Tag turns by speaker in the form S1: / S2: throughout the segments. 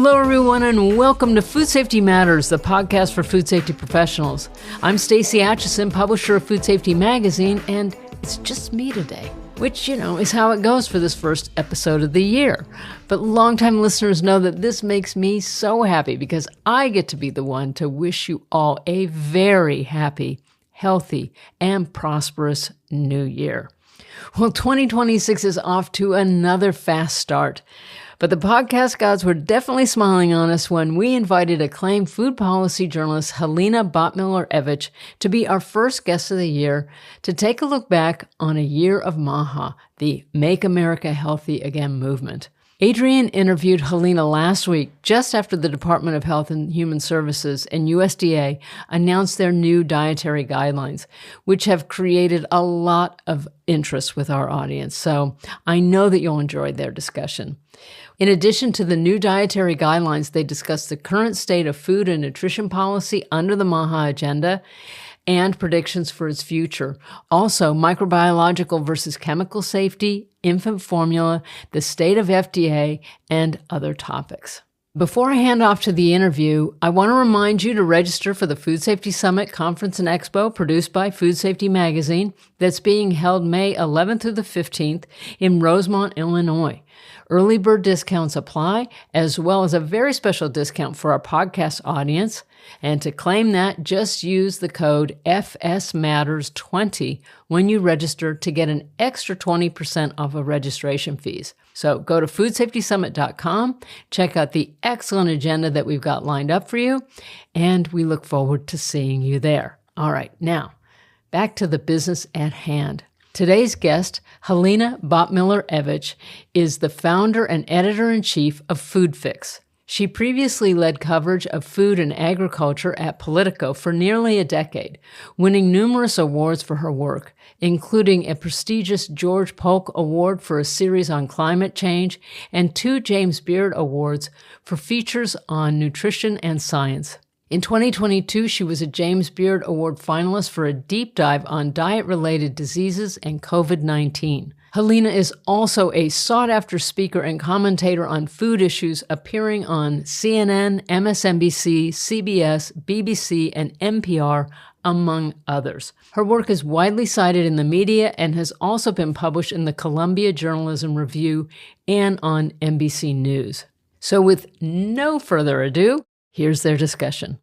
S1: Hello, everyone, and welcome to Food Safety Matters, the podcast for food safety professionals. I'm Stacey Atchison, publisher of Food Safety Magazine, and it's just me today, which, is how it goes for this first episode of the year. But longtime listeners know that this makes me so happy because I get to be the one to wish you all a very happy, healthy, and prosperous new year. Well, 2026 is off to another fast start. But the podcast gods were definitely smiling on us when we invited acclaimed food policy journalist Helena Bottemiller Evich to be our first guest of the year to take a look back on a year of MAHA, the Make America Healthy Again movement. Adrienne interviewed Helena last week, just after the Department of Health and Human Services and USDA announced their new dietary guidelines, which have created a lot of interest with our audience. So I know that you'll enjoy their discussion. In addition to the new dietary guidelines, they discussed the current state of food and nutrition policy under the MAHA agenda and predictions for its future. Also, microbiological versus chemical safety, infant formula, the state of FDA, and other topics. Before I hand off to the interview, I want to remind you to register for the Food Safety Summit Conference and Expo produced by Food Safety Magazine that's being held May 11th through the 15th in Rosemont, Illinois. Early bird discounts apply, as well as a very special discount for our podcast audience. And to claim that, just use the code FSMatters20 when you register to get an extra 20% off of registration fees. So go to foodsafetysummit.com, check out the excellent agenda that we've got lined up for you, and we look forward to seeing you there. All right, now, back to the business at hand. Today's guest, Helena Bottemiller Evich, is the founder and editor-in-chief of FoodFix. She previously led coverage of food and agriculture at POLITICO for nearly a decade, winning numerous awards for her work, including a prestigious George Polk Award for a series on climate change and 2 James Beard Awards for features on nutrition and science. In 2022, she was a James Beard Award finalist for a deep dive on diet-related diseases and COVID-19. Helena is also a sought-after speaker and commentator on food issues, appearing on CNN, MSNBC, CBS, BBC, and NPR, among others. Her work is widely cited in the media and has also been published in the Columbia Journalism Review and on NBC News. So with no further ado, here's their discussion.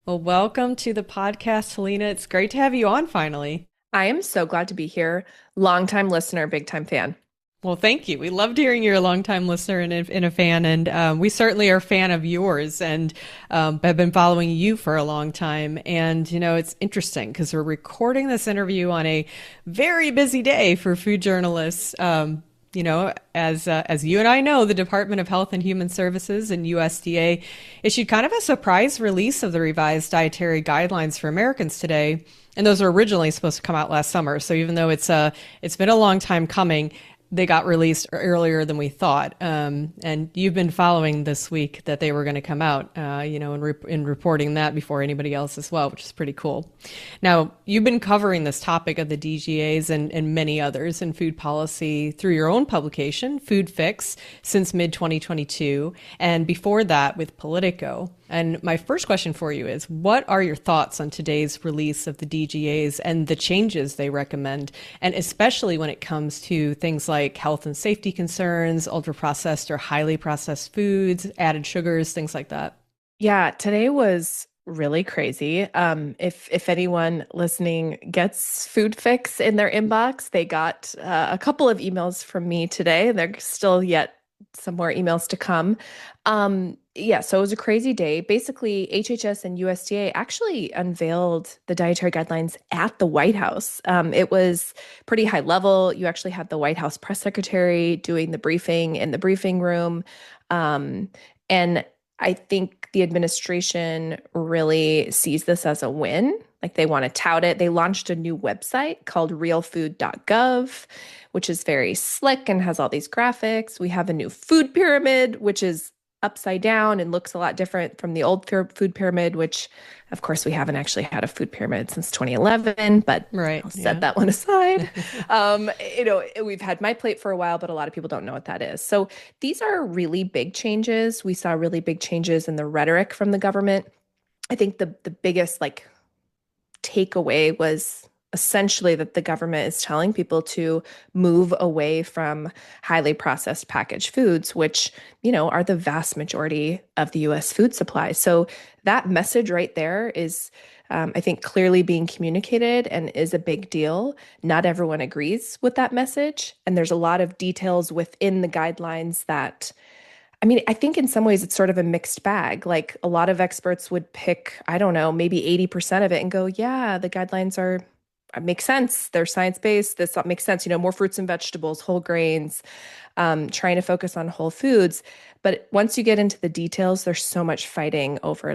S2: Well, welcome to the podcast, Helena. It's great to have you on finally.
S3: I am so glad to be here. Longtime listener, big time fan.
S2: Well, thank you. We loved hearing you're a longtime listener and a fan, and we certainly are a fan of yours and have been following you for a long time. And, it's interesting because we're recording this interview on a very busy day for food journalists. As you and I know, the Department of Health and Human Services and USDA issued kind of a surprise release of the revised dietary guidelines for Americans today. And those were originally supposed to come out last summer. So even though it's been a long time coming, they got released earlier than we thought. And you've been following this week that they were going to come out, and reporting that before anybody else as well, which is pretty cool. Now, you've been covering this topic of the DGAs and many others in food policy through your own publication, FoodFix, since mid-2022, and before that with Politico. And my first question for you is, what are your thoughts on today's release of the DGAs and the changes they recommend, and especially when it comes to things like health and safety concerns, ultra-processed or highly processed foods, added sugars, things like that?
S3: Yeah, today was really crazy. If anyone listening gets FoodFix in their inbox, they got a couple of emails from me today. There's still yet some more emails to come. So it was a crazy day. Basically, HHS and USDA actually unveiled the dietary guidelines at the White House. It was pretty high level. You actually had the White House press secretary doing the briefing in the briefing room. And I think the administration really sees this as a win. Like, they want to tout it. They launched a new website called realfood.gov, which is very slick and has all these graphics. We have a new food pyramid, which is upside down and looks a lot different from the old food pyramid, which Of course, we haven't actually had a food pyramid since 2011, but
S2: Right.
S3: I'll set
S2: Yeah.
S3: that one aside. We've had My Plate for a while, but a lot of people don't know what that is. So these are really big changes. We saw really big changes in the rhetoric from the government. I think the biggest takeaway was essentially that the government is telling people to move away from highly processed packaged foods, which, are the vast majority of the US food supply. So that message right there is, I think, clearly being communicated and is a big deal. Not everyone agrees with that message. And there's a lot of details within the guidelines that, I think in some ways it's sort of a mixed bag. Like a lot of experts would pick, I don't know, maybe 80% of it and go, yeah, the guidelines make sense. They're science-based. This makes sense. More fruits and vegetables, whole grains, trying to focus on whole foods. But once you get into the details, there's so much fighting over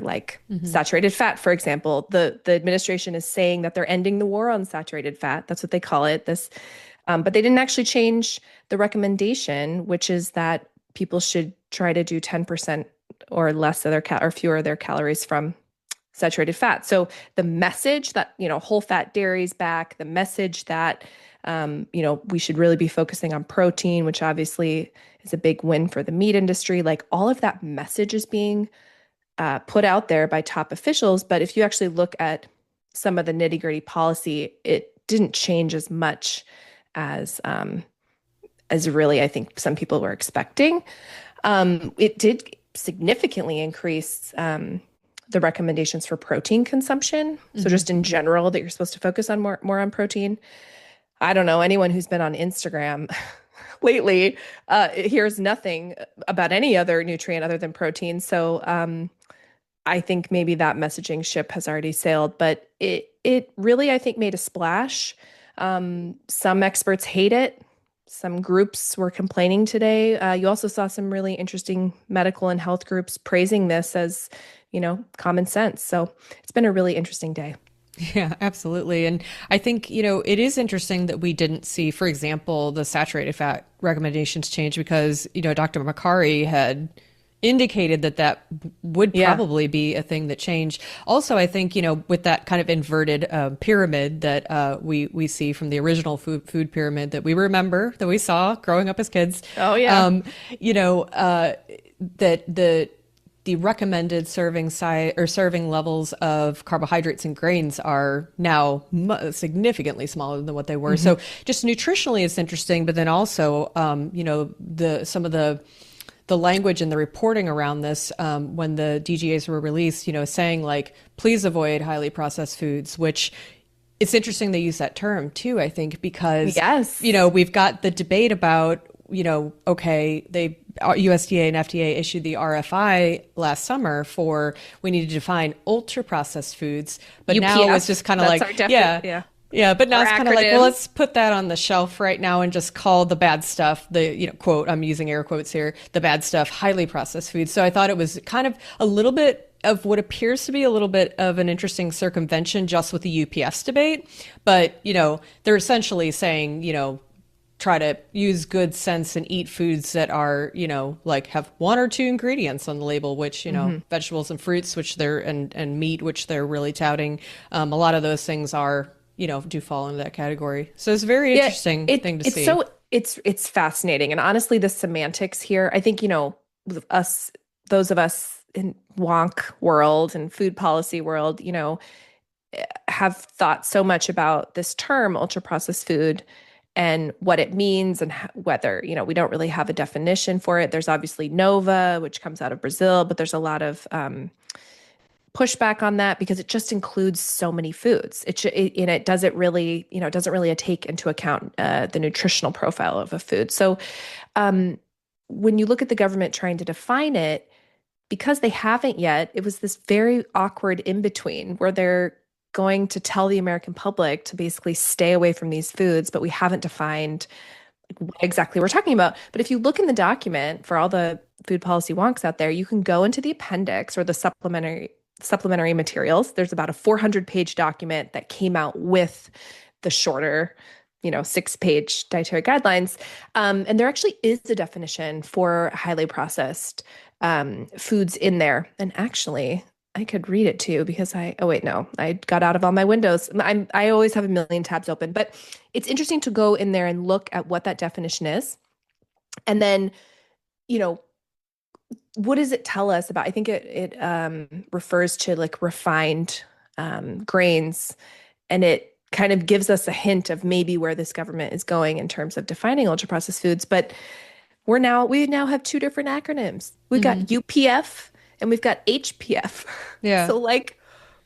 S3: saturated fat, for example. The administration is saying that they're ending the war on saturated fat. That's what they call it. But they didn't actually change the recommendation, which is that people should try to do 10% or less of or fewer of their calories from saturated fat. So the message that, whole fat dairy's back, the message that, we should really be focusing on protein, which obviously is a big win for the meat industry. Like all of that message is being put out there by top officials. But if you actually look at some of the nitty-gritty policy, it didn't change as much as really, I think some people were expecting. It did significantly increase the recommendations for protein consumption. Mm-hmm. So just in general, that you're supposed to focus on more on protein. I don't know, anyone who's been on Instagram lately hears nothing about any other nutrient other than protein. So I think maybe that messaging ship has already sailed, but it really, I think, made a splash. Some experts hate it. Some groups were complaining today. You also saw some really interesting medical and health groups praising this as, common sense. So it's been a really interesting day.
S2: Yeah, absolutely. And I think, it is interesting that we didn't see, for example, the saturated fat recommendations change because, Dr. Makari had indicated that would probably be a thing that changed. Also, I think, with that kind of inverted pyramid that we see from the original food pyramid that we remember, that we saw growing up as kids.
S3: Oh, yeah.
S2: That the recommended serving size or serving levels of carbohydrates and grains are now significantly smaller than what they were. Mm-hmm. So just nutritionally, it's interesting, but then also, some of the language and the reporting around this, when the DGAs were released, saying please avoid highly processed foods, which it's interesting they use that term too, I think, because,
S3: yes,
S2: we've got the debate about, USDA and FDA issued the RFI last summer we need to define ultra processed foods, but
S3: UPF,
S2: now it's just kind of Yeah, but now it's kind of well, let's put that on the shelf right now and just call the bad stuff, quote, I'm using air quotes here, the bad stuff, highly processed foods. So I thought it was kind of a little bit of what appears to be a little bit of an interesting circumvention just with the UPS debate. But, they're essentially saying, try to use good sense and eat foods that are, have one or two ingredients on the label, which, mm-hmm. vegetables and fruits, which and meat, which they're really touting. A lot of those things are, do fall into that category. So it's a very interesting thing to see.
S3: So it's fascinating. And honestly, the semantics here, I think, those of us in wonk world and food policy world, have thought so much about this term ultra processed food and what it means and whether, we don't really have a definition for it. There's obviously Nova, which comes out of Brazil, but there's a lot of pushback on that because it just includes so many foods. It doesn't really, take into account the nutritional profile of a food. So when you look at the government trying to define it, because they haven't yet, it was this very awkward in-between where they're going to tell the American public to basically stay away from these foods, but we haven't defined what exactly we're talking about. But if you look in the document for all the food policy wonks out there, you can go into the appendix or the supplementary materials. There's about a 400-page document that came out with the shorter, 6-page dietary guidelines. And there actually is a definition for highly processed foods in there. And actually, I could read it to you because oh wait, no, I got out of all my windows. I always have a million tabs open, but it's interesting to go in there and look at what that definition is. And then, you know, what does it tell us about? I think it refers to like refined grains, and it kind of gives us a hint of maybe where this government is going in terms of defining ultra processed foods. But we now have two different acronyms. We've got UPF and we've got HPF.
S2: Yeah.
S3: So like,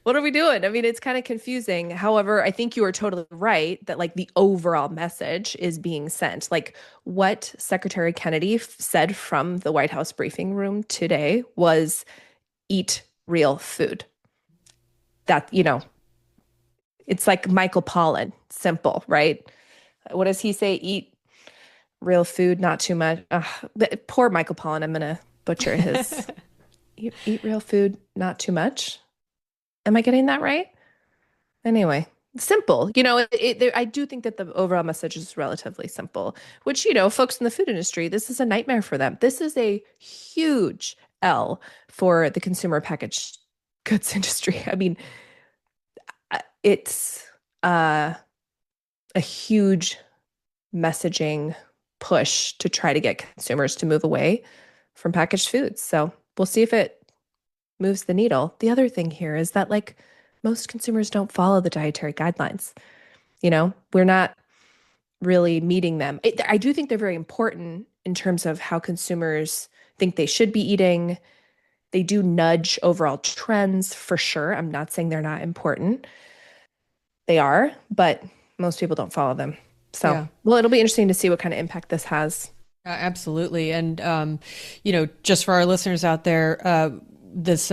S3: what are we doing? I mean, it's kind of confusing. However, I think you are totally right that like the overall message is being sent. Like what Secretary Kennedy said from the White House briefing room today was eat real food. That, it's like Michael Pollan, simple, right? What does he say? Eat real food, not too much. Poor Michael Pollan. I'm going to butcher his eat real food, not too much. Am I getting that right? Anyway, simple. I do think that the overall message is relatively simple, which, folks in the food industry, this is a nightmare for them. This is a huge L for the consumer packaged goods industry. I mean, it's a huge messaging push to try to get consumers to move away from packaged foods. So we'll see if it moves the needle. The other thing here is that like most consumers don't follow the dietary guidelines. We're not really meeting them. I do think they're very important in terms of how consumers think they should be eating. They do nudge overall trends for sure. I'm not saying they're not important. They are, but most people don't follow them. So, yeah. Well, it'll be interesting to see what kind of impact this has.
S2: Absolutely. And, just for our listeners out there, this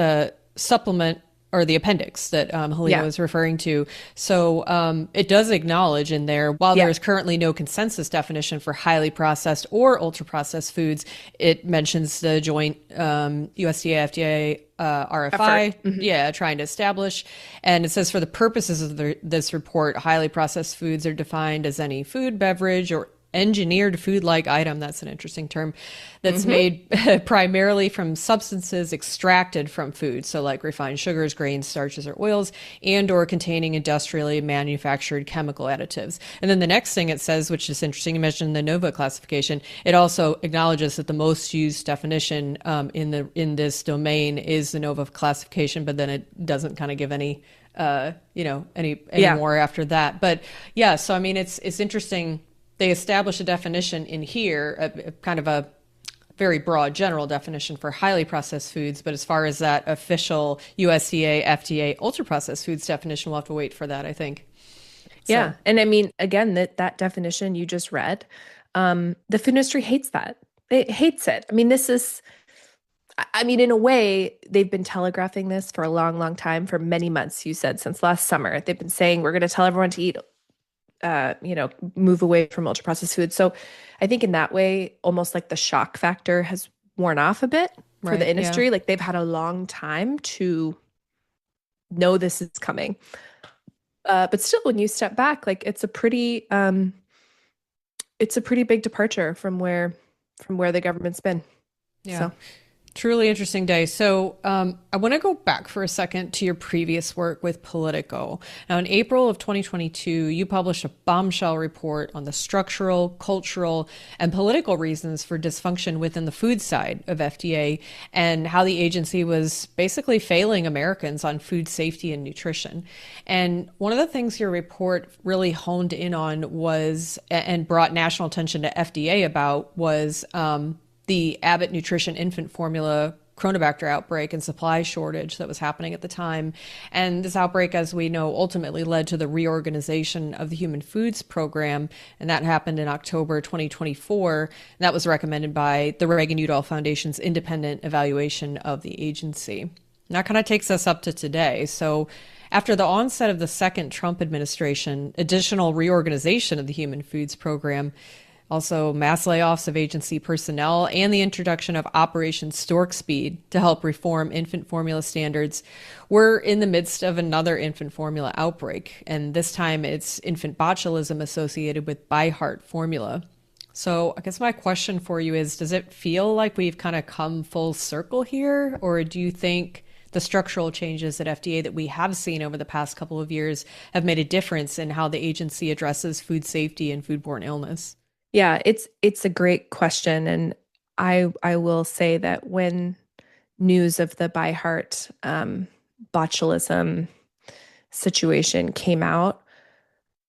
S2: supplement or the appendix that Helena was referring to. So it does acknowledge in there, while there is currently no consensus definition for highly processed or ultra processed foods, it mentions the joint USDA, FDA, RFI, trying to establish. And it says for the purposes of this report, highly processed foods are defined as any food, beverage, or engineered food-like item, that's an interesting term, that's made primarily from substances extracted from food, so like refined sugars, grains, starches, or oils, and or containing industrially manufactured chemical additives. And then the next thing it says, which is interesting, you mentioned the NOVA classification, it also acknowledges that the most used definition in this domain is the NOVA classification, but then it doesn't kind of give any more after that. But yeah, so I mean, it's interesting. They establish a definition in here, kind of a very broad general definition for highly processed foods. But as far as that official USDA, FDA, ultra processed foods definition, we'll have to wait for that, I think.
S3: Yeah. So. And I mean, again, that definition you just read, the food industry hates that. It hates it. I mean, in a way, they've been telegraphing this for a long, long time, for many months, you said, since last summer. They've been saying, we're going to tell everyone to eat move away from ultra processed foods. So I think in that way, almost like the shock factor has worn off a bit for the industry. Yeah. Like they've had a long time to know this is coming. But still, when you step back, like it's a pretty big departure from where the government's been.
S2: Yeah. So. Truly interesting day. So I want to go back for a second to your previous work with Politico. Now, in April of 2022, you published a bombshell report on the structural, cultural, and political reasons for dysfunction within the food side of FDA and how the agency was basically failing Americans on food safety and nutrition. And one of the things your report really honed in on was, and brought national attention to FDA about, was the Abbott Nutrition infant formula Chronobacter outbreak and supply shortage that was happening at the time. And this outbreak, as we know, ultimately led to the reorganization of the Human Foods Program. And that happened in October 2024. And that was recommended by the Reagan-Udall Foundation's independent evaluation of the agency. And that kind of takes us up to today. So after the onset of the second Trump administration, additional reorganization of the Human Foods Program, also mass layoffs of agency personnel, and the introduction of Operation Stork Speed to help reform infant formula standards, we're in the midst of another infant formula outbreak. And this time it's infant botulism associated with ByHeart formula. So I guess my question for you is, does it feel like we've kind of come full circle here? Or do you think the structural changes at FDA that we have seen over the past couple of years have made a difference in how the agency addresses food safety and foodborne illness?
S3: Yeah, it's a great question, and I will say that when news of the By Heart botulism situation came out,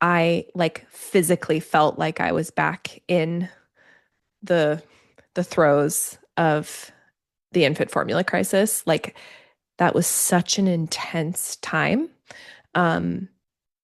S3: I like physically felt like I was back in the throes of the infant formula crisis. Like that was such an intense time. Um,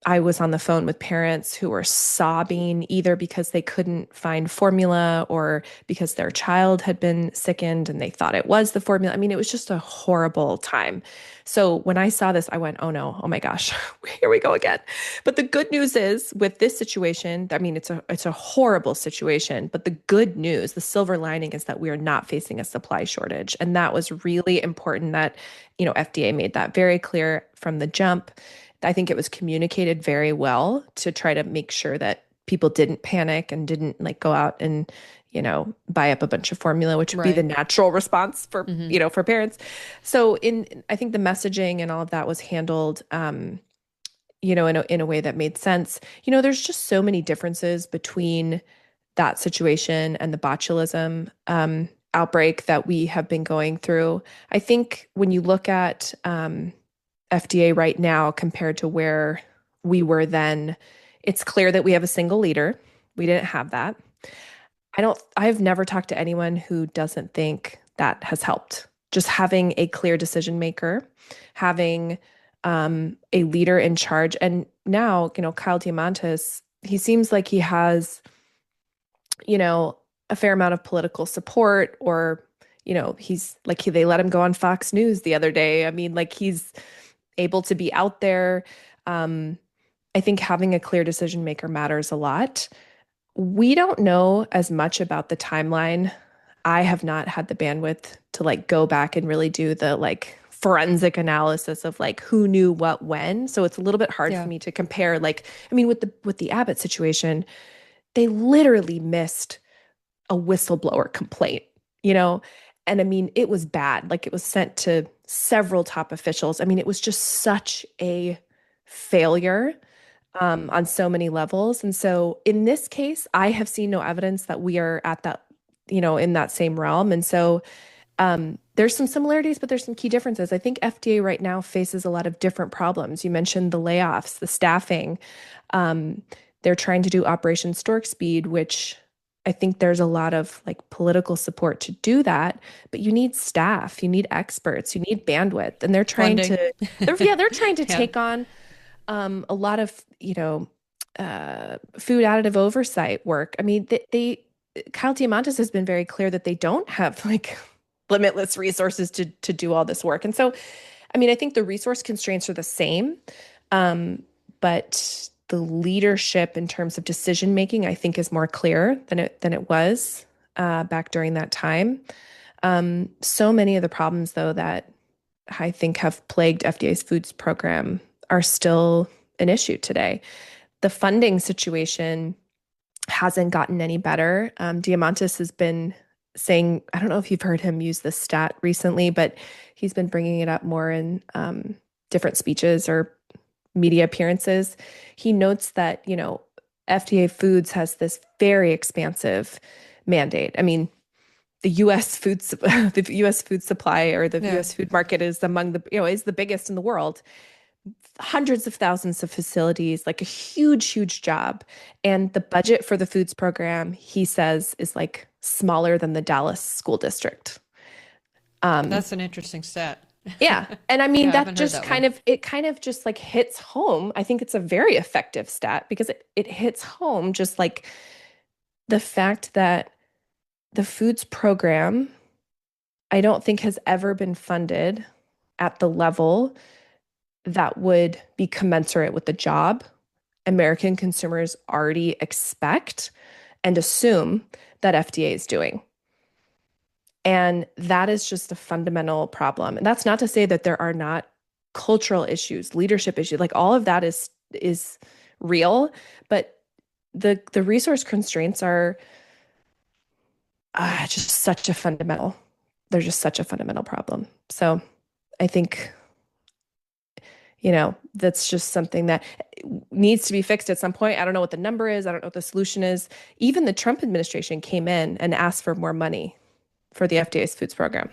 S3: I was on the phone with parents who were sobbing either because they couldn't find formula or because their child had been sickened and they thought it was the formula. I mean, it was just a horrible time. So when I saw this, I went, oh no, oh my gosh, here we go again. But the good news is with this situation, I mean, it's a horrible situation, but the good news, the silver lining is that we are not facing a supply shortage. And that was really important that, FDA made that very clear from the jump. I think it was communicated very well to try to make sure that people didn't panic and didn't like go out and, buy up a bunch of formula, which would be the natural response for, for parents. So I think the messaging and all of that was handled, in a way that made sense. There's just so many differences between that situation and the botulism, outbreak that we have been going through. I think when you look at, FDA right now compared to where we were then, it's clear that we have a single leader. We didn't have that. I've never talked to anyone who doesn't think that has helped. Just having a clear decision maker, having a leader in charge. And now, Kyle Diamantis, he seems like he has, a fair amount of political support or, he's like, they let him go on Fox News the other day. I mean, like he's able to be out there. I think having a clear decision maker matters a lot. We don't know as much about the timeline. I have not had the bandwidth to like go back and really do the like forensic analysis of like who knew what when. So it's a little bit hard for me to compare. Like, I mean, with the Abbott situation, they literally missed a whistleblower complaint, And I mean, it was bad. Like it was sent to several top officials. I mean, it was just such a failure on so many levels. And so in this case, I have seen no evidence that we are at that, in that same realm. And so there's some similarities, but there's some key differences. I think FDA right now faces a lot of different problems. You mentioned the layoffs, the staffing. They're trying to do Operation Stork Speed, which I think there's a lot of like political support to do that, but you need staff, you need experts, you need bandwidth, and they're trying to, they're trying to take on a lot of, food additive oversight work. I mean, Kyle Diamantis has been very clear that they don't have like limitless resources to do all this work. And so, I mean, I think the resource constraints are the same, but the leadership in terms of decision making, I think, is more clear than it was back during that time. So many of the problems, though, that I think have plagued FDA's foods program are still an issue today. The funding situation hasn't gotten any better. Diamantis has been saying, I don't know if you've heard him use this stat recently, but he's been bringing it up more in different speeches or media appearances. He notes that, FDA Foods has this very expansive mandate. I mean, the U.S. food supply or the U.S. food market is among the, is the biggest in the world. Hundreds of thousands of facilities, like a huge, huge job. And the budget for the foods program, he says, is like smaller than the Dallas school district.
S2: That's an interesting stat.
S3: Yeah. And I mean, that just kind of just like hits home. I think it's a very effective stat because it hits home just like the fact that the foods program, I don't think has ever been funded at the level that would be commensurate with the job American consumers already expect and assume that FDA is doing. And that is just a fundamental problem. And that's not to say that there are not cultural issues, leadership issues, like all of that is real, but the resource constraints are just such a fundamental, they're just such a fundamental problem. So I think, that's just something that needs to be fixed at some point. I don't know what the number is. I don't know what the solution is. Even the Trump administration came in and asked for more money for the FDA's foods program.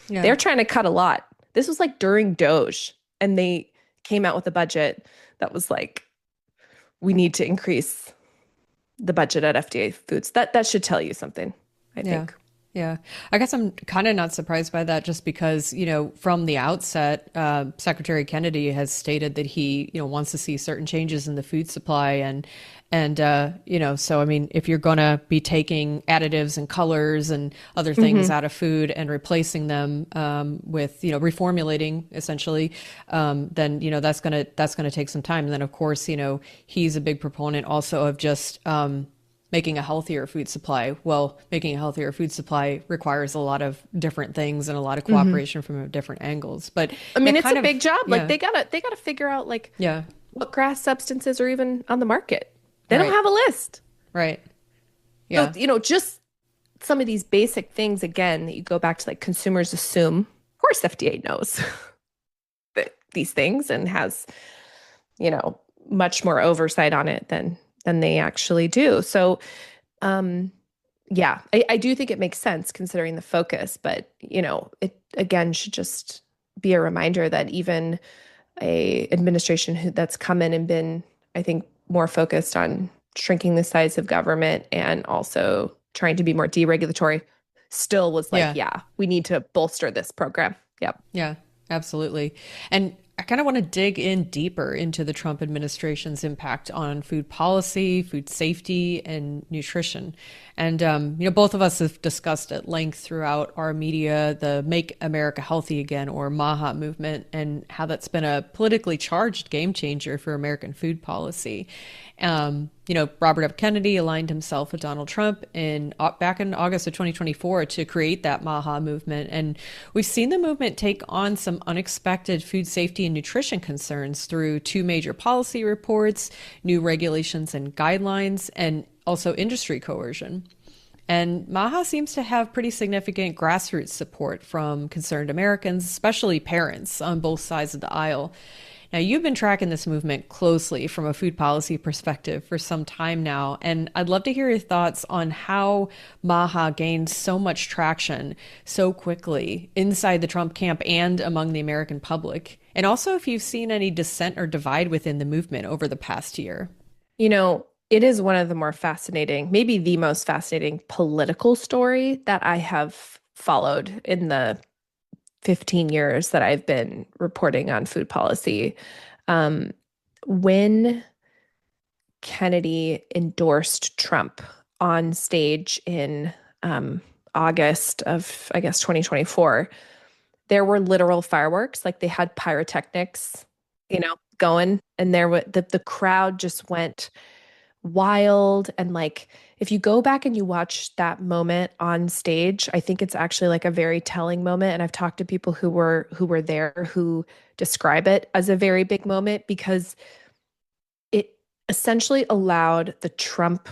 S2: Yeah.
S3: They're trying to cut a lot. This was like during Doge, and they came out with a budget that was like, we need to increase the budget at FDA Foods. That should tell you something, I think.
S2: Yeah. I guess I'm kind of not surprised by that, just because, from the outset, Secretary Kennedy has stated that he, wants to see certain changes in the food supply. So, I mean, if you're going to be taking additives and colors and other things out of food and replacing them with, reformulating essentially, then, that's going to take some time. And then, of course, he's a big proponent also of just making a healthier food supply. Well, making a healthier food supply requires a lot of different things and a lot of cooperation from different angles. But
S3: I mean, it's a big job. Like they gotta figure out what GRAS substances are even on the market. They don't have a list.
S2: Right. Yeah.
S3: So, just some of these basic things, again, that you go back to, like, consumers assume, of course, FDA knows these things and has, much more oversight on it than they actually do. So, I do think it makes sense considering the focus, but, it again should just be a reminder that even a administration that's come in and been, I think, more focused on shrinking the size of government and also trying to be more deregulatory still was like, we need to bolster this program. Yep.
S2: Yeah, absolutely. And I kind of want to dig in deeper into the Trump administration's impact on food policy, food safety, and nutrition. And, both of us have discussed at length throughout our media the Make America Healthy Again, or MAHA movement, and how that's been a politically charged game changer for American food policy. Robert F. Kennedy aligned himself with Donald Trump back in August of 2024 to create that MAHA movement. And we've seen the movement take on some unexpected food safety and nutrition concerns through two major policy reports, new regulations and guidelines, and also industry coercion. And MAHA seems to have pretty significant grassroots support from concerned Americans, especially parents on both sides of the aisle. Now, you've been tracking this movement closely from a food policy perspective for some time now, and I'd love to hear your thoughts on how MAHA gained so much traction so quickly inside the Trump camp and among the American public, and also if you've seen any dissent or divide within the movement over the past year.
S3: It is one of the more fascinating, maybe the most fascinating political story that I have followed in the 15 years that I've been reporting on food policy. When Kennedy endorsed Trump on stage in August of, I guess, 2024, there were literal fireworks. Like, they had pyrotechnics, going, and the crowd just went wild. And, like, if you go back and you watch that moment on stage, I think it's actually like a very telling moment. And I've talked to people who were there who describe it as a very big moment, because it essentially allowed the Trump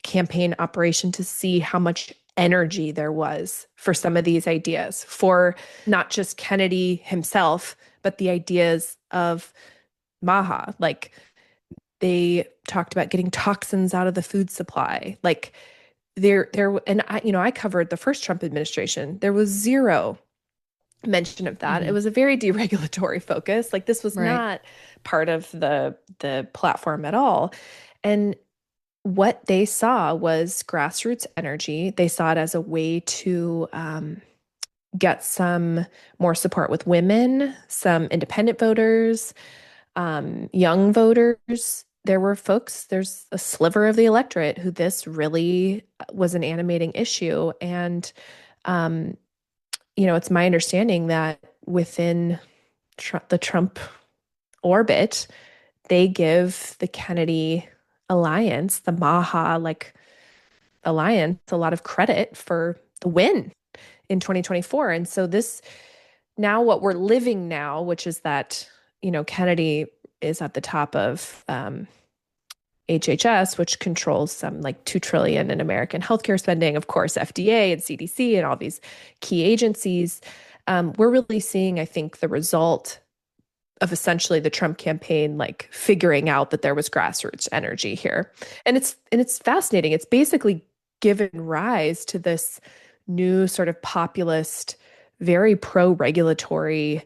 S3: campaign operation to see how much energy there was for some of these ideas, for not just Kennedy himself, but the ideas of MAHA. Like, they talked about getting toxins out of the food supply. Like, and I covered the first Trump administration. There was zero mention of that. It was a very deregulatory focus. Like, this was not part of the platform at all. And what they saw was grassroots energy. They saw it as a way to get some more support with women, some independent voters, young voters. There's a sliver of the electorate who this really was an animating issue. And, it's my understanding that within the Trump orbit, they give the Kennedy alliance, the MAHA alliance, a lot of credit for the win in 2024. And so now what we're living now, which is that, Kennedy is at the top of HHS, which controls some like $2 trillion in American healthcare spending, of course, FDA and CDC and all these key agencies. we're really seeing, I think, the result of essentially the Trump campaign, like figuring out that there was grassroots energy here. And it's fascinating. It's basically given rise to this new sort of populist, very pro-regulatory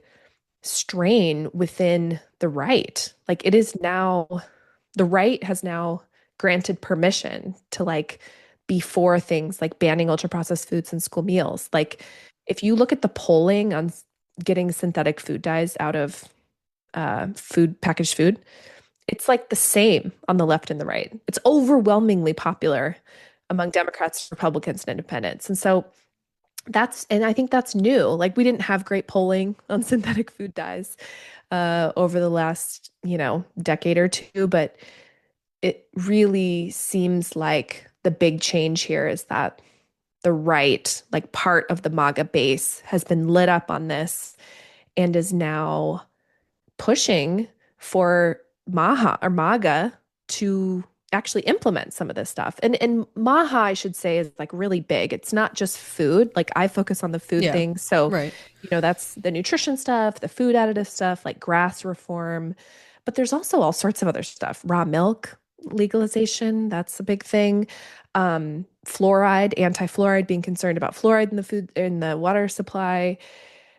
S3: strain within the right. Like it is now, the right has now granted permission to like be for things like banning ultra processed foods in school meals. Like if you look at the polling on getting synthetic food dyes out of packaged food, it's like the same on the left and the right. It's overwhelmingly popular among Democrats, Republicans, and independents. And so and I think that's new. Like we didn't have great polling on synthetic food dyes over the last, decade or two, but it really seems like the big change here is that the right, like part of the MAGA base, has been lit up on this and is now pushing for MAGA to actually implement some of this stuff. And MAHA, I should say, is like really big. It's not just food. Like I focus on the food things. So,
S2: right.
S3: That's the nutrition stuff, the food additive stuff, like grass reform. But there's also all sorts of other stuff. Raw milk legalization, that's a big thing. Fluoride, anti-fluoride, being concerned about fluoride in the food, in the water supply.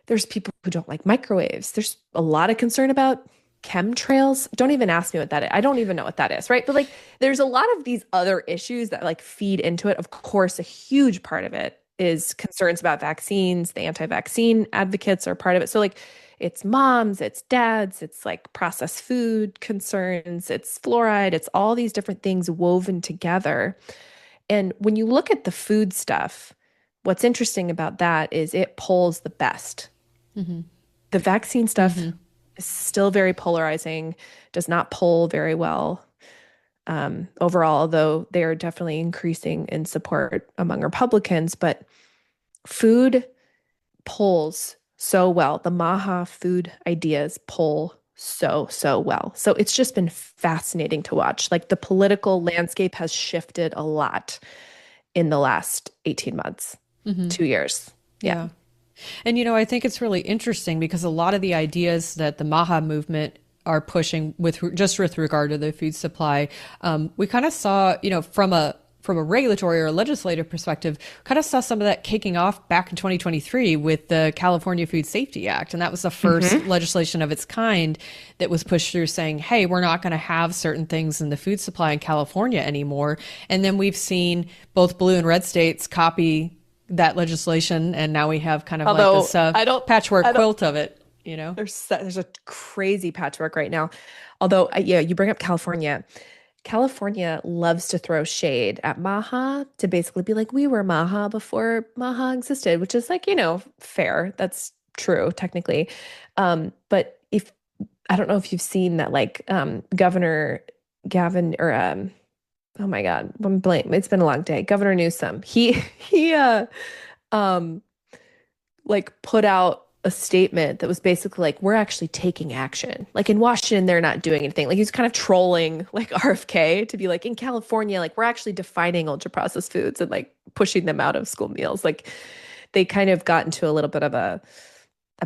S3: There's people who don't like microwaves. There's a lot of concern about chemtrails. Don't even ask me what that is. I don't even know what that is, right? But like, there's a lot of these other issues that like feed into it. Of course, a huge part of it is concerns about vaccines. The anti-vaccine advocates are part of it. So like, it's moms, it's dads, it's like processed food concerns, it's fluoride, it's all these different things woven together. And when you look at the food stuff, what's interesting about that is it polls the best. Mm-hmm. The vaccine stuff is still very polarizing, does not poll very well overall, although they are definitely increasing in support among Republicans. But food polls so well. The MAHA food ideas poll so well. So it's just been fascinating to watch. Like the political landscape has shifted a lot in the last 18 months, 2 years. Yeah.
S2: And, I think it's really interesting because a lot of the ideas that the MAHA movement are pushing with regard to the food supply, we kind of saw, from a regulatory or legislative perspective, kind of saw some of that kicking off back in 2023 with the California Food Safety Act. And that was the first legislation of its kind that was pushed through saying, hey, we're not going to have certain things in the food supply in California anymore. And then we've seen both blue and red states copy that legislation. And now we have kind of like this patchwork quilt of it,
S3: There's a crazy patchwork right now. Although, you bring up California. California loves to throw shade at MAHA to basically be like, we were MAHA before MAHA existed, which is like, fair. That's true, technically. But I don't know if you've seen that, like, Governor Gavin, or, oh my God, I'm blank. It's been a long day. Governor Newsom, he like put out a statement that was basically like, we're actually taking action. Like in Washington, they're not doing anything. Like he's kind of trolling like RFK to be like, in California, like we're actually defining ultra processed foods and like pushing them out of school meals. Like they kind of got into a little bit of a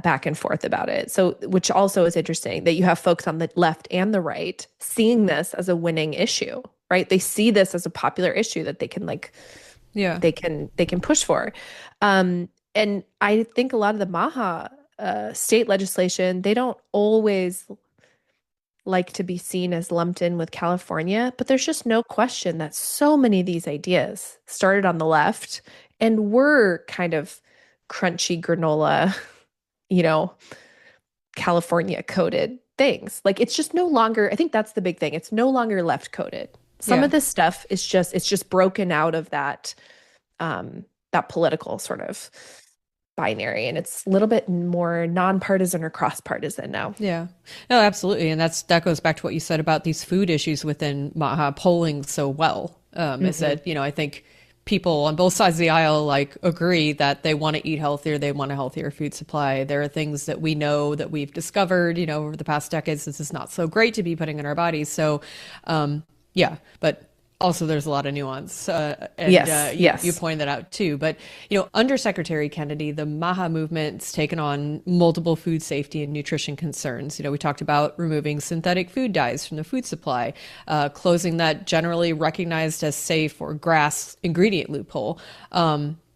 S3: back and forth about it. So, which also is interesting that you have folks on the left and the right seeing this as a winning issue, right? They see this as a popular issue that they can like, they can push for. And I think a lot of the MAHA state legislation, they don't always like to be seen as lumped in with California, but there's just no question that so many of these ideas started on the left and were kind of crunchy granola, California coded things. Like it's just no longer, I think that's the big thing. It's no longer left coded. Some of this stuff is just broken out of that political sort of binary, and it's a little bit more nonpartisan or cross-partisan now.
S2: Yeah, no, absolutely. And that goes back to what you said about these food issues within MAHA polling so well, is that, I think people on both sides of the aisle like agree that they want to eat healthier. They want a healthier food supply. There are things that we know that we've discovered, over the past decades, this is not so great to be putting in our bodies. So, but Also, there's a lot of nuance, and
S3: Yes,
S2: you
S3: yes.
S2: point that out too. But Under Secretary Kennedy, the MAHA movement's taken on multiple food safety and nutrition concerns. We talked about removing synthetic food dyes from the food supply, closing that generally recognized as safe or GRAS ingredient loophole.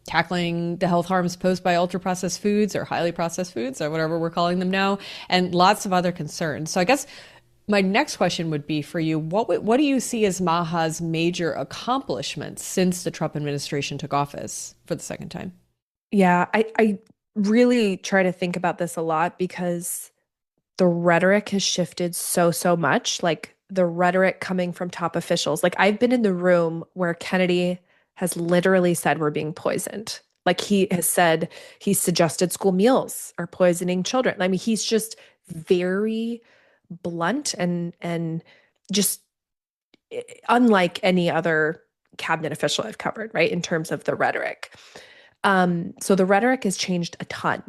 S2: Tackling the health harms posed by ultra processed foods or highly processed foods or whatever we're calling them now, and lots of other concerns. So I guess my next question would be for you, what do you see as MAHA's major accomplishments since the Trump administration took office for the second time?
S3: Yeah, I really try to think about this a lot because the rhetoric has shifted so much. Like the rhetoric coming from top officials. Like I've been in the room where Kennedy has literally said we're being poisoned. Like he has said he suggested school meals are poisoning children. I mean, he's just very blunt and just unlike any other cabinet official I've covered, right? In terms of the rhetoric. So the rhetoric has changed a ton.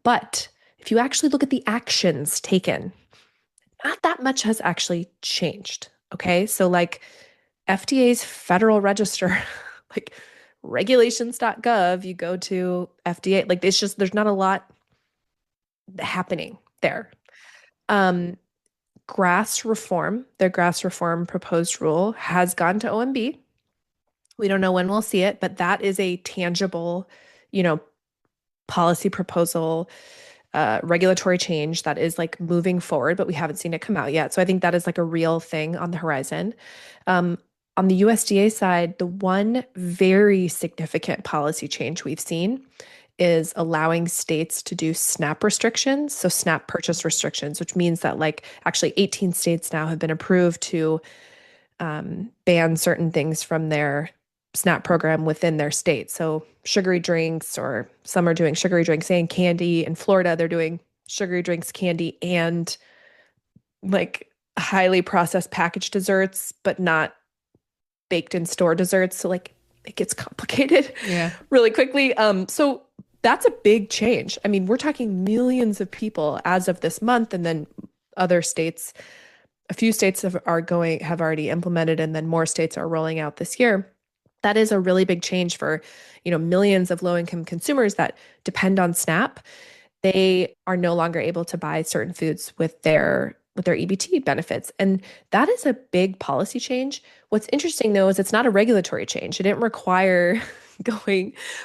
S3: But if you actually look at the actions taken, not that much has actually changed. Okay. So, like FDA's Federal Register, like regulations.gov, you go to FDA, like it's just, there's not a lot happening there. Um, their GRAS reform proposed rule has gone to OMB. We don't know when we'll see it, but that is a tangible, you know, policy proposal, regulatory change that is like moving forward, but we haven't seen it come out yet. So I think that is like a real thing on the horizon. On the USDA side, the one very significant policy change we've seen is allowing states to do SNAP restrictions. So SNAP purchase restrictions, which means that like actually 18 states now have been approved to ban certain things from their SNAP program within their state. So sugary drinks, or some are doing sugary drinks and candy. In Florida, they're doing sugary drinks, candy, and like highly processed packaged desserts, but not baked in store desserts. So like it gets complicated really quickly. So that's a big change. I mean, we're talking millions of people as of this month, and then other states, a few states have already implemented, and then more states are rolling out this year. That is a really big change for, millions of low-income consumers that depend on SNAP. They are no longer able to buy certain foods with their EBT benefits. And that is a big policy change. What's interesting though is it's not a regulatory change. It didn't require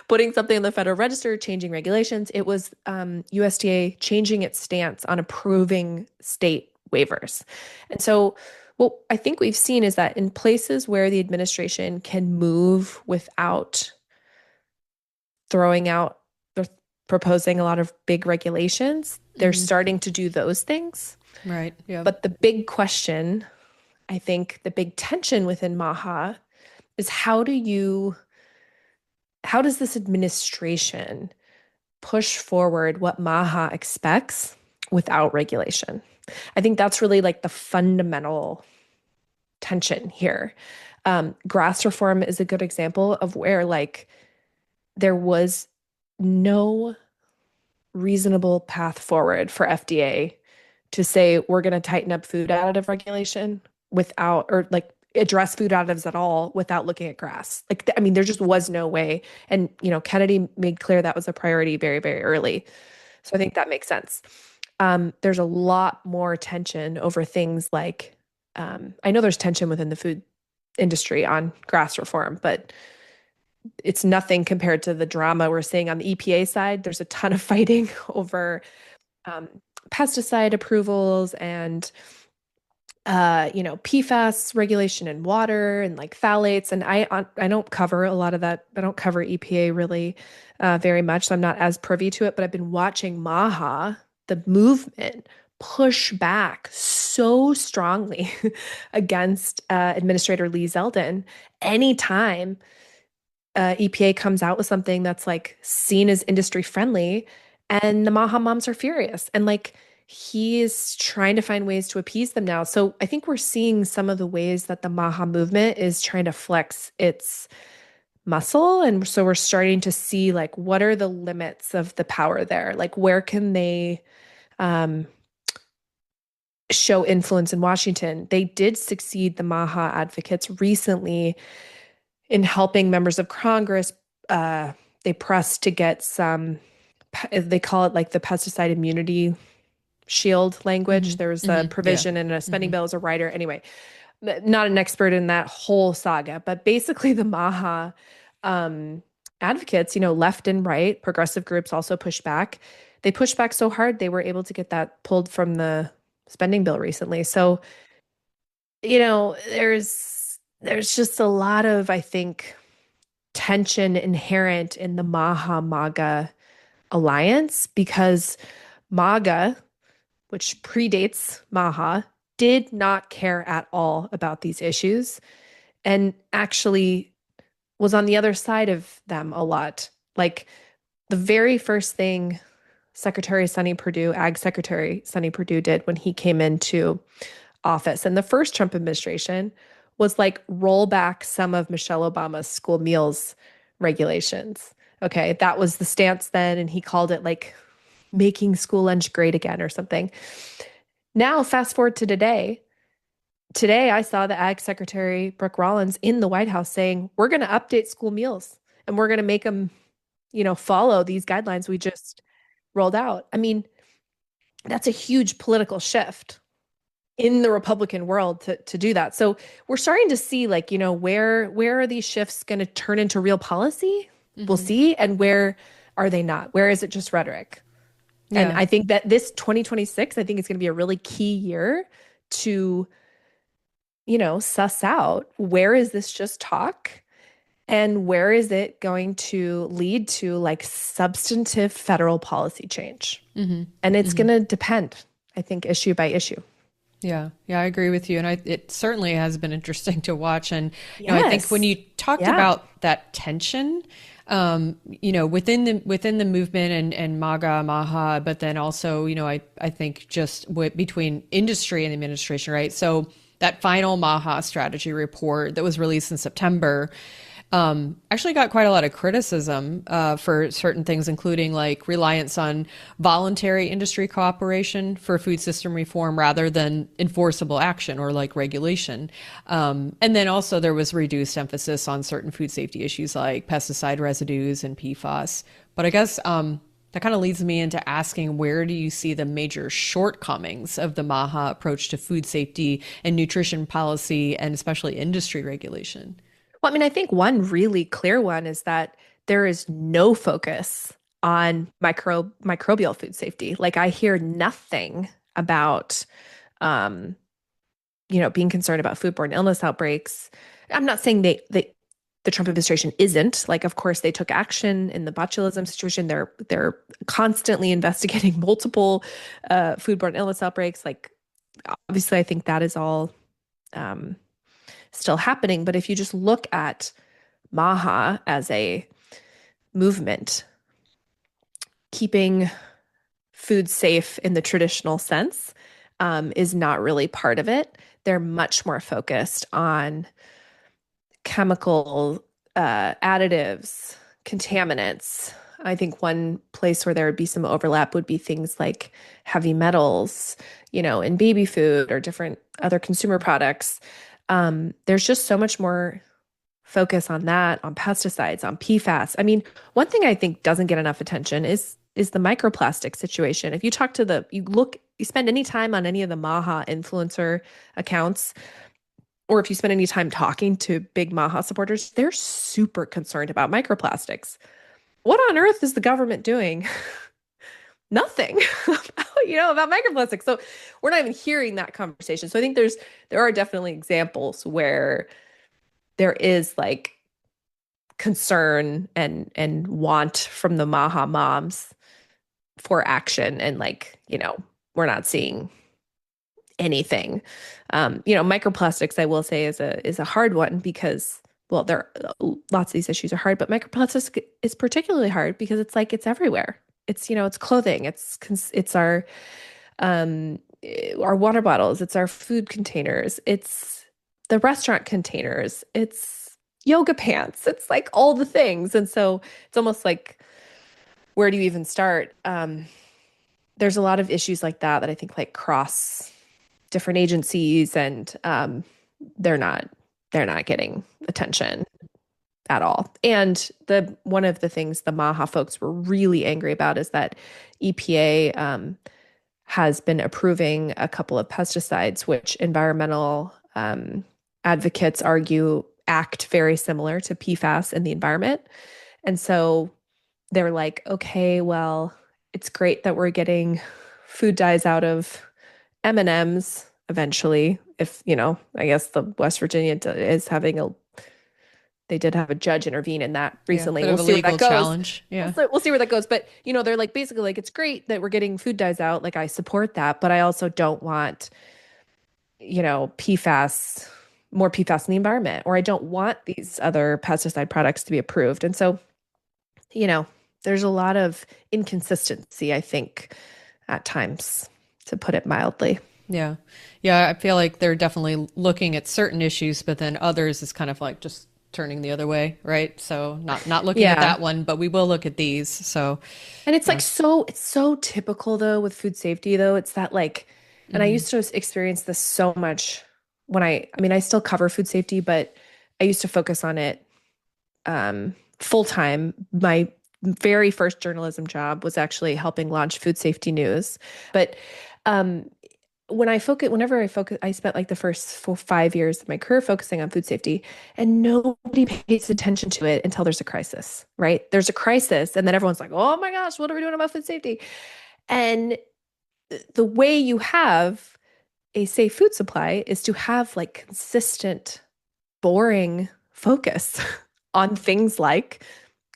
S3: putting something in the Federal Register, changing regulations. It was USDA changing its stance on approving state waivers. And so what I think we've seen is that in places where the administration can move without throwing out or proposing a lot of big regulations, they're starting to do those things.
S2: Right. Yeah.
S3: But the big question, I think the big tension within MAHA is how does this administration push forward what MAHA expects without regulation? I think that's really like the fundamental tension here. GRAS reform is a good example of where like there was no reasonable path forward for FDA to say we're going to tighten up food additive regulation without, or like address food additives at all without looking at GRAS. Like, I mean, there just was no way. And, Kennedy made clear that was a priority very, very early. So I think that makes sense. There's a lot more tension over things like, I know there's tension within the food industry on GRAS reform, but it's nothing compared to the drama we're seeing on the EPA side. There's a ton of fighting over pesticide approvals and PFAS regulation in water and like phthalates. And I don't cover a lot of that. I don't cover EPA really very much, so I'm not as privy to it. But I've been watching MAHA, the movement, push back so strongly against Administrator Lee Zeldin anytime EPA comes out with something that's like seen as industry friendly, and the MAHA moms are furious. And like he is trying to find ways to appease them now. So I think we're seeing some of the ways that the MAHA movement is trying to flex its muscle. And so we're starting to see like what are the limits of the power there? Like where can they show influence in Washington. They did succeed, the MAHA advocates, recently in helping members of Congress. They pressed to get some, they call it like the pesticide immunity shield language. There was a provision in a spending bill as a writer. Anyway, not an expert in that whole saga, but basically the MAHA advocates, left and right, progressive groups also pushed back. They pushed back so hard, they were able to get that pulled from the spending bill recently. So, there's just a lot of, I think, tension inherent in the MAHA-MAGA alliance, because MAGA, which predates MAHA, did not care at all about these issues and actually was on the other side of them a lot. Like the very first thing Ag Secretary Sonny Perdue did when he came into office in the first Trump administration was like roll back some of Michelle Obama's school meals regulations. Okay, that was the stance then, and he called it like making school lunch great again or something. Now, fast forward to today. Today, I saw the Ag Secretary Brooke Rollins in the White House saying, we're going to update school meals and we're going to make them, follow these guidelines we just rolled out. I mean, that's a huge political shift in the Republican world to do that. So we're starting to see like, where are these shifts going to turn into real policy? We'll see. And where are they not? Where is it just rhetoric? Yeah. And I think that this 2026, I think it's going to be a really key year to, suss out where is this just talk and where is it going to lead to like substantive federal policy change. And it's going to depend, I think, issue by issue.
S2: Yeah, I agree with you. And it certainly has been interesting to watch. And I think when you talked about that tension, within the movement and MAGA, MAHA, but then also, I think just between industry and the administration, right? So that final MAHA strategy report that was released in September actually got quite a lot of criticism for certain things, including like reliance on voluntary industry cooperation for food system reform rather than enforceable action or like regulation. And then also there was reduced emphasis on certain food safety issues like pesticide residues and PFAS. But I guess that kind of leads me into asking, where do you see the major shortcomings of the MAHA approach to food safety and nutrition policy, and especially industry regulation?
S3: Well, I mean, I think one really clear one is that there is no focus on microbial food safety. Like I hear nothing about, being concerned about foodborne illness outbreaks. I'm not saying the Trump administration isn't. Like, of course, they took action in the botulism situation. They're constantly investigating multiple foodborne illness outbreaks. Like, obviously, I think that is all still happening. But if you just look at MAHA as a movement, keeping food safe in the traditional sense is not really part of it. They're much more focused on chemical additives, contaminants. I think one place where there would be some overlap would be things like heavy metals, in baby food or different other consumer products. There's just so much more focus on that, on pesticides, on PFAS. I mean, one thing I think doesn't get enough attention is the microplastic situation. If you talk to you spend any time on any of the MAHA influencer accounts, or if you spend any time talking to big MAHA supporters, they're super concerned about microplastics. What on earth is the government doing? Nothing, about microplastics. So we're not even hearing that conversation. So I think there are definitely examples where there is like concern and want from the MAHA moms for action. And like, we're not seeing anything. Microplastics, I will say, is a hard one because, well, lots of these issues are hard, but microplastics is particularly hard because it's everywhere. It's clothing, it's our water bottles, it's our food containers, it's the restaurant containers, it's yoga pants, it's like all the things. And so it's almost like, where do you even start? There's a lot of issues like that I think like cross different agencies, and they're not getting attention at all. And one of the things the MAHA folks were really angry about is that EPA has been approving a couple of pesticides, which environmental advocates argue act very similar to PFAS in the environment. And so they're like, okay, well, it's great that we're getting food dyes out of M&Ms eventually. If, I guess the West Virginia is having they did have a judge intervene in that recently.
S2: We'll see where that goes. Challenge.
S3: Yeah. We'll see where that goes. But, they're like, basically like, it's great that we're getting food dyes out. Like, I support that, but I also don't want, PFAS, more PFAS in the environment, or I don't want these other pesticide products to be approved. And so, there's a lot of inconsistency, I think, at times, to put it mildly.
S2: Yeah. Yeah. I feel like they're definitely looking at certain issues, but then others is kind of like just turning the other way, right? So not looking at that one, but we will look at these. So,
S3: and it's like it's so typical though with food safety though. It's that like, and I used to experience this so much when I still cover food safety, but I used to focus on it full time. My very first journalism job was actually helping launch Food Safety News, but whenever I focus, I spent like the first 5 years of my career focusing on food safety, and nobody pays attention to it until there's a crisis, right? There's a crisis, and then everyone's like, oh my gosh, what are we doing about food safety? And the way you have a safe food supply is to have like consistent, boring focus on things like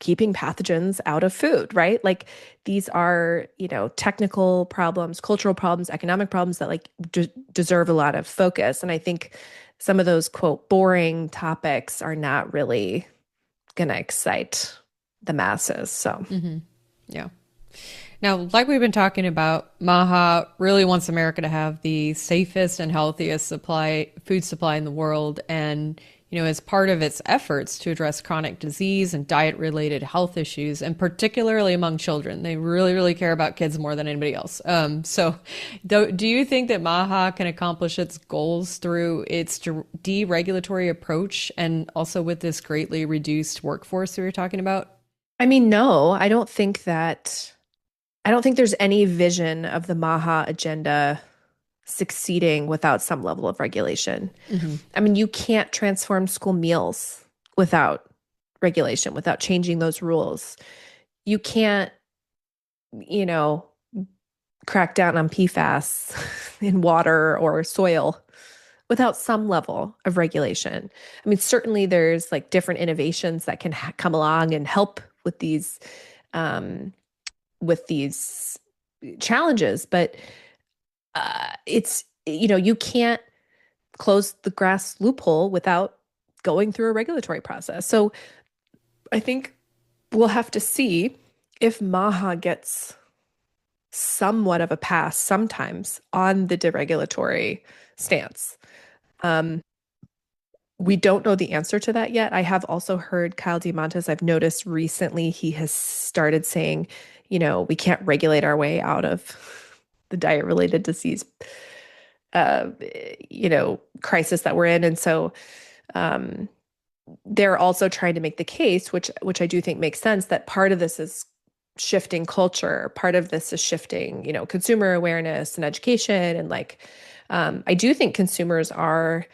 S3: keeping pathogens out of food, right? Like these are, technical problems, cultural problems, economic problems that like deserve a lot of focus. And I think some of those quote boring topics are not really going to excite the masses. So,
S2: yeah. Now, like we've been talking about, MAHA really wants America to have the safest and healthiest food supply in the world. And as part of its efforts to address chronic disease and diet-related health issues, and particularly among children. They really, really care about kids more than anybody else. So do you think that MAHA can accomplish its goals through its deregulatory approach and also with this greatly reduced workforce we were talking about?
S3: No, I don't think there's any vision of the MAHA agenda succeeding without some level of regulation. You can't transform school meals without regulation, without changing those rules. You can't, crack down on PFAS in water or soil without some level of regulation. Certainly there's like different innovations that can come along and help with these challenges, but it's, you can't close the grass loophole without going through a regulatory process. So I think we'll have to see if MAHA gets somewhat of a pass sometimes on the deregulatory stance. We don't know the answer to that yet. I have also heard Kyle DeMontis, I've noticed recently, he has started saying, we can't regulate our way out of the diet-related disease, crisis that we're in. And so they're also trying to make the case, which I do think makes sense, that part of this is shifting culture. Part of this is shifting, consumer awareness and education. And I do think consumers are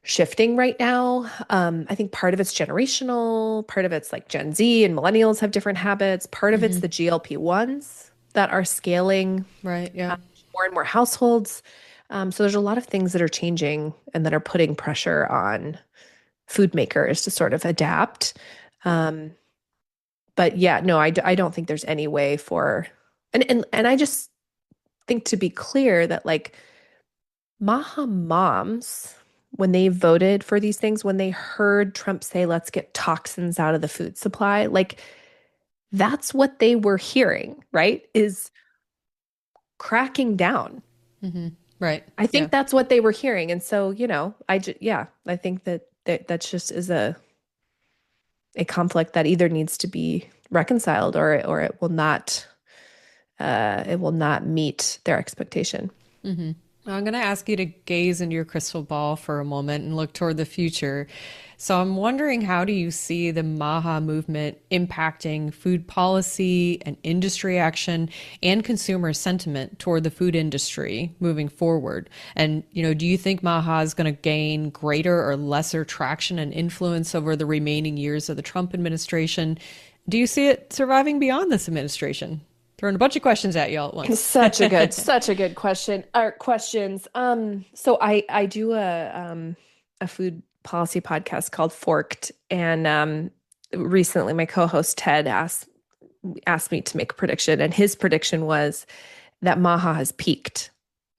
S3: shifting right now. I think part of it's generational. Part of it's like Gen Z and millennials have different habits. Part of it's the GLP-1s that are scaling,
S2: right? Yeah,
S3: more and more households. So there's a lot of things that are changing and that are putting pressure on food makers to sort of adapt. But yeah, no, I don't think there's any way for, and I just think, to be clear, that like MAHA moms, when they voted for these things, when they heard Trump say, let's get toxins out of the food supply, like that's what they were hearing, right? Is cracking down.
S2: Right.
S3: I think that's what they were hearing. And so, I think that just is a conflict that either needs to be reconciled or it will not meet their expectation.
S2: I'm going to ask you to gaze into your crystal ball for a moment and look toward the future. So I'm wondering, how do you see the MAHA movement impacting food policy and industry action and consumer sentiment toward the food industry moving forward? And, do you think MAHA is going to gain greater or lesser traction and influence over the remaining years of the Trump administration? Do you see it surviving beyond this administration? Throwing a bunch of questions at you all at once.
S3: Such a good question. Or questions. So I do a food policy podcast called Forked, and recently my co-host Ted asked me to make a prediction, and his prediction was that MAHA has peaked,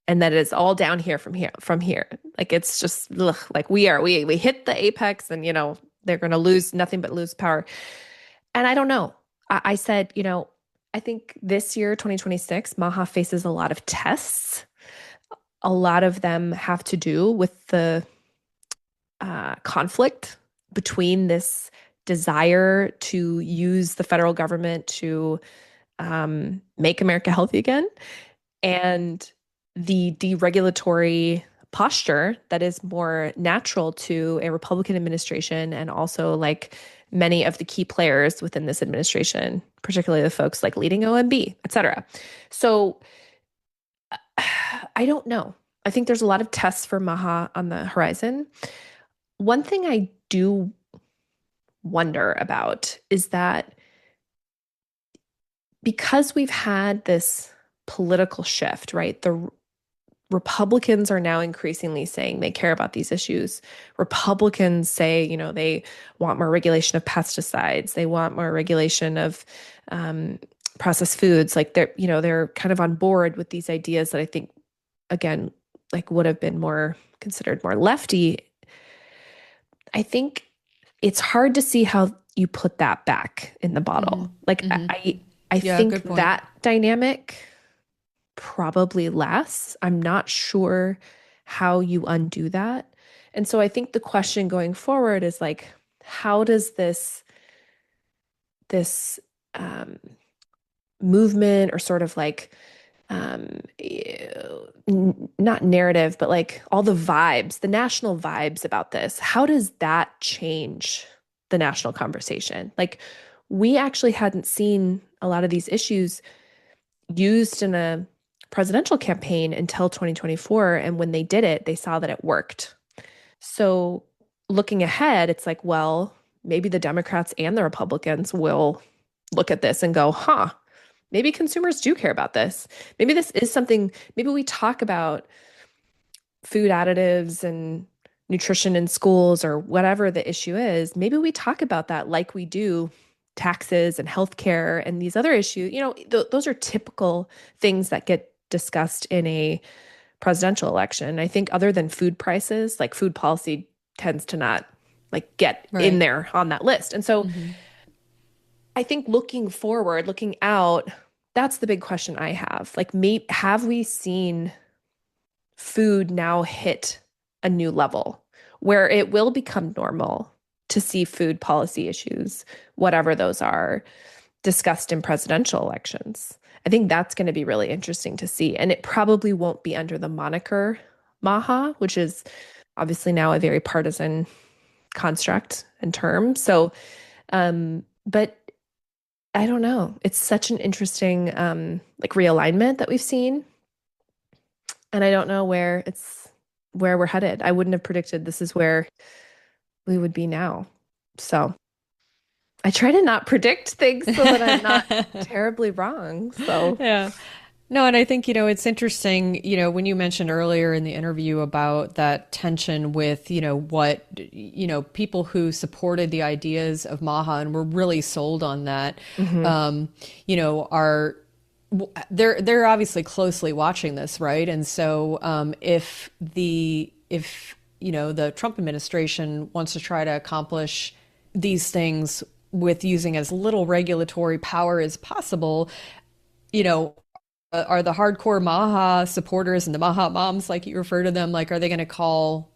S3: and that it is all down here from here. Like it's just like we hit the apex, and they're going to lose nothing but lose power. And I don't know. I said, I think this year, 2026, MAHA faces a lot of tests. A lot of them have to do with the conflict between this desire to use the federal government to make America healthy again and the deregulatory posture that is more natural to a Republican administration, and also like many of the key players within this administration, particularly the folks like leading OMB, et cetera. So I don't know. I think there's a lot of tests for MAHA on the horizon. One thing I do wonder about is that because we've had this political shift, right? The Republicans are now increasingly saying they care about these issues. Republicans say, they want more regulation of pesticides. They want more regulation of processed foods. Like they're kind of on board with these ideas that I think, again, like would have been considered more lefty. I think it's hard to see how you put that back in the bottle. Mm-hmm. Like I think that dynamic probably lasts. I'm not sure how you undo that. And so I think the question going forward is like, how does this movement, or sort of like not narrative, but like all the vibes, the national vibes about this, how does that change the national conversation? Like, we actually hadn't seen a lot of these issues used in a presidential campaign until 2024. And when they did it, they saw that it worked. So looking ahead, it's like, well, maybe the Democrats and the Republicans will look at this and go, maybe consumers do care about this. Maybe this is something, maybe we talk about food additives and nutrition in schools, or whatever the issue is. Maybe we talk about that like we do taxes and healthcare and these other issues. Those are typical things that get discussed in a presidential election. I think other than food prices, like food policy tends to not like get in there on that list. And so I think looking forward, looking out, that's the big question I have. Like, have we seen food now hit a new level where it will become normal to see food policy issues, whatever those are, discussed in presidential elections? I think that's going to be really interesting to see. And it probably won't be under the moniker MAHA, which is obviously now a very partisan construct and term. So, but I don't know. It's such an interesting like realignment that we've seen. And I don't know where we're headed. I wouldn't have predicted this is where we would be now. So I try to not predict things so that I'm not terribly wrong. So
S2: yeah. No, and I think, it's interesting, when you mentioned earlier in the interview about that tension with, what, people who supported the ideas of MAHA and were really sold on that, they're obviously closely watching this, right? And so if the Trump administration wants to try to accomplish these things with using as little regulatory power as possible, are the hardcore MAHA supporters and the MAHA moms, like you refer to them, like, are they going to call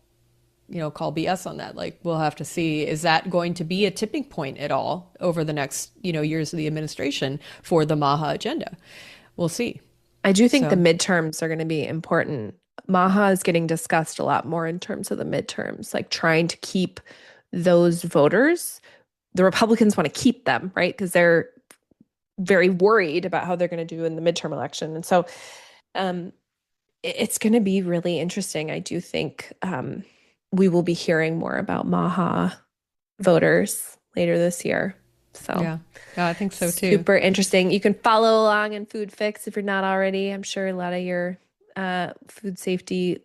S2: BS on that? Like, we'll have to see. Is that going to be a tipping point at all over the next, years of the administration for the MAHA agenda? We'll see.
S3: I do think the midterms are going to be important MAHA is getting discussed a lot more in terms of the midterms, like trying to keep those voters. The Republicans want to keep them, right? Because they're very worried about how they're going to do in the midterm election. And so it's going to be really interesting. I do think we will be hearing more about MAHA voters later this year. So
S2: yeah, I think so too.
S3: Super interesting. You can follow along in Food Fix if you're not already. I'm sure a lot of your food safety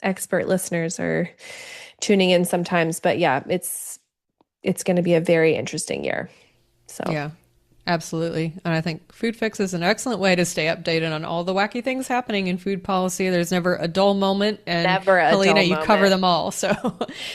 S3: expert listeners are tuning in sometimes. But yeah, it's going to be a very interesting year. So
S2: yeah. Absolutely. And I think Food Fix is an excellent way to stay updated on all the wacky things happening in food policy. There's never a dull moment. And Helena, you cover them all. So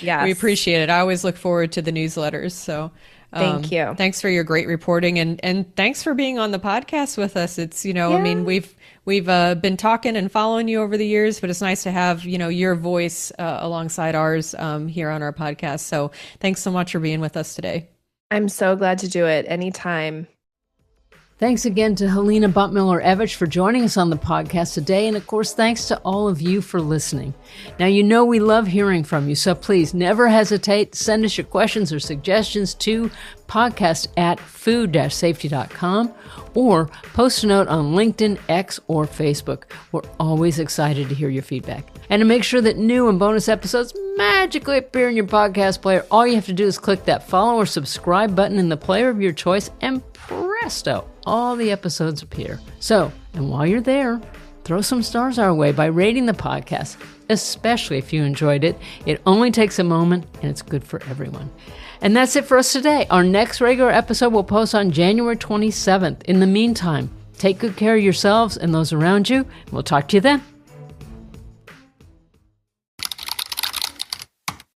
S2: yes. We appreciate it. I always look forward to the newsletters. So
S3: thank you.
S2: Thanks for your great reporting. And thanks for being on the podcast with us. It's, I mean, we've been talking and following you over the years, but it's nice to have, your voice alongside ours here on our podcast. So thanks so much for being with us today.
S3: I'm so glad to do it anytime.
S1: Thanks again to Helena Bottemiller Evich for joining us on the podcast today. And of course, thanks to all of you for listening. Now, we love hearing from you, so please never hesitate to send us your questions or suggestions to podcast@food-safety.com or post a note on LinkedIn, X, or Facebook. We're always excited to hear your feedback. And to make sure that new and bonus episodes magically appear in your podcast player, all you have to do is click that follow or subscribe button in the player of your choice, and presto, all the episodes appear. So, and while you're there, throw some stars our way by rating the podcast, especially if you enjoyed it. It only takes a moment, and it's good for everyone. And that's it for us today. Our next regular episode will post on January 27th. In the meantime, take good care of yourselves and those around you. We'll talk to you then.